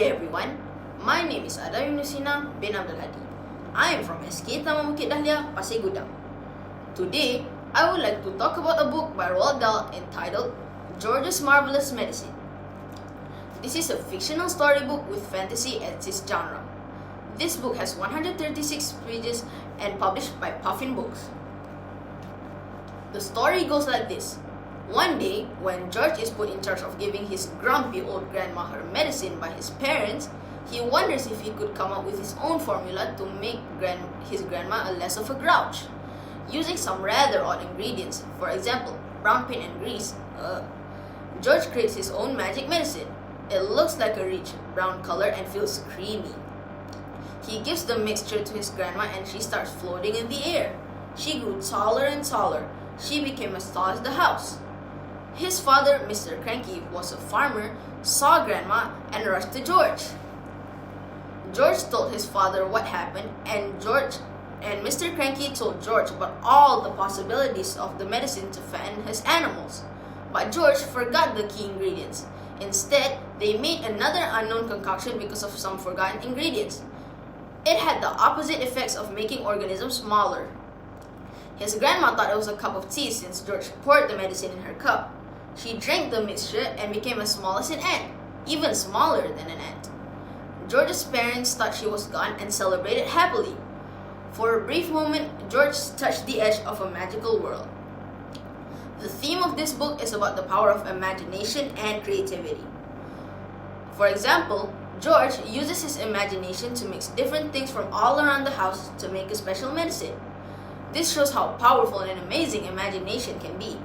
everyone, my name is Adam Yunusina bin Abdul Hadi. I am from SK Taman Bukit Dahlia, Pasir Gudang. Today, I would like to talk about a book by Roald Dahl entitled George's Marvelous Medicine. This is a fictional storybook with fantasy as its genre. This book has 136 pages and published by Puffin Books. The story goes like this. One day, when George is put in charge of giving his grumpy old grandma her medicine by his parents, he wonders if he could come up with his own formula to make his grandma less of a grouch. Using some rather odd ingredients, for example, brown paint and grease, George creates his own magic medicine. It looks like a rich brown color and feels creamy. He gives the mixture to his grandma and she starts floating in the air. She grew taller and taller. She became as tall as the house. His father, Mr. Cranky, was a farmer, saw Grandma, and rushed to George. George told his father what happened, and Mr. Cranky told George about all the possibilities of the medicine to fatten his animals. But George forgot the key ingredients. Instead, they made another unknown concoction because of some forgotten ingredients. It had the opposite effects of making organisms smaller. His grandma thought it was a cup of tea since George poured the medicine in her cup. She drank the mixture and became as small as an ant, even smaller than an ant. George's parents thought she was gone and celebrated happily. For a brief moment, George touched the edge of a magical world. The theme of this book is about the power of imagination and creativity. For example, George uses his imagination to mix different things from all around the house to make a special medicine. This shows how powerful and amazing imagination can be.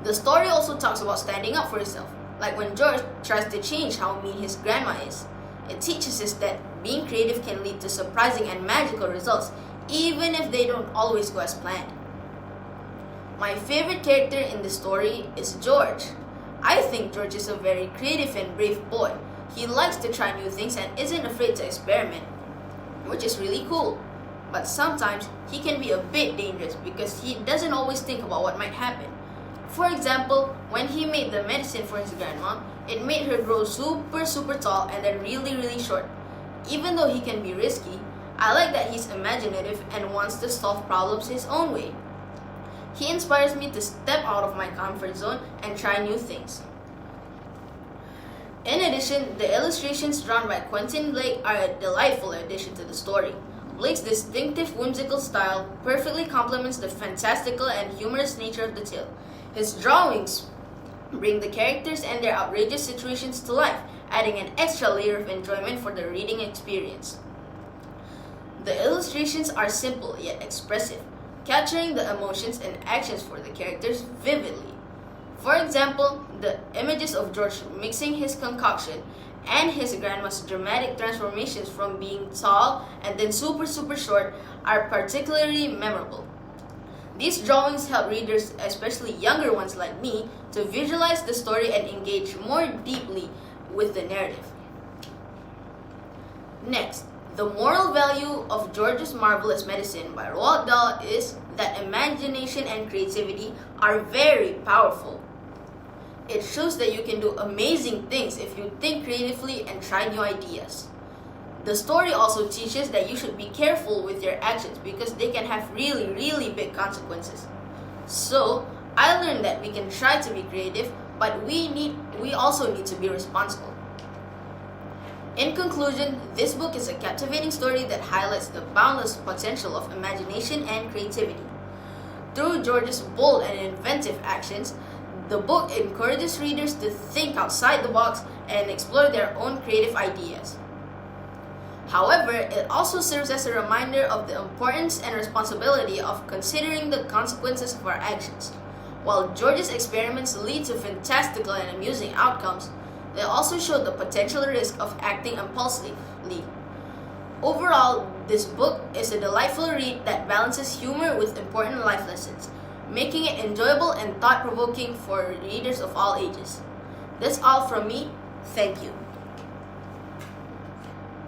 The story also talks about standing up for yourself, like when George tries to change how mean his grandma is. It teaches us that being creative can lead to surprising and magical results, even if they don't always go as planned. My favorite character in the story is George. I think George is a very creative and brave boy. He likes to try new things and isn't afraid to experiment, which is really cool. But sometimes he can be a bit dangerous because he doesn't always think about what might happen. For example, when he made the medicine for his grandma, it made her grow super tall and then really short. Even though he can be risky, I like that he's imaginative and wants to solve problems his own way. He inspires me to step out of my comfort zone and try new things. In addition, the illustrations drawn by Quentin Blake are a delightful addition to the story. Blake's distinctive whimsical style perfectly complements the fantastical and humorous nature of the tale. His drawings bring the characters and their outrageous situations to life, adding an extra layer of enjoyment for the reading experience. The illustrations are simple yet expressive, capturing the emotions and actions for the characters vividly. For example, the images of George mixing his concoction and his grandma's dramatic transformations from being tall and then super short are particularly memorable. These drawings help readers, especially younger ones like me, to visualize the story and engage more deeply with the narrative. Next, the moral value of George's Marvelous Medicine by Roald Dahl is that imagination and creativity are very powerful. It shows that you can do amazing things if you think creatively and try new ideas. The story also teaches that you should be careful with your actions because they can have really big consequences. So, I learned that we can try to be creative, but we also need to be responsible. In conclusion, this book is a captivating story that highlights the boundless potential of imagination and creativity. Through George's bold and inventive actions, the book encourages readers to think outside the box and explore their own creative ideas. However, it also serves as a reminder of the importance and responsibility of considering the consequences of our actions. While George's experiments lead to fantastical and amusing outcomes, they also show the potential risk of acting impulsively. Overall, this book is a delightful read that balances humor with important life lessons, making it enjoyable and thought-provoking for readers of all ages. That's all from me. Thank you.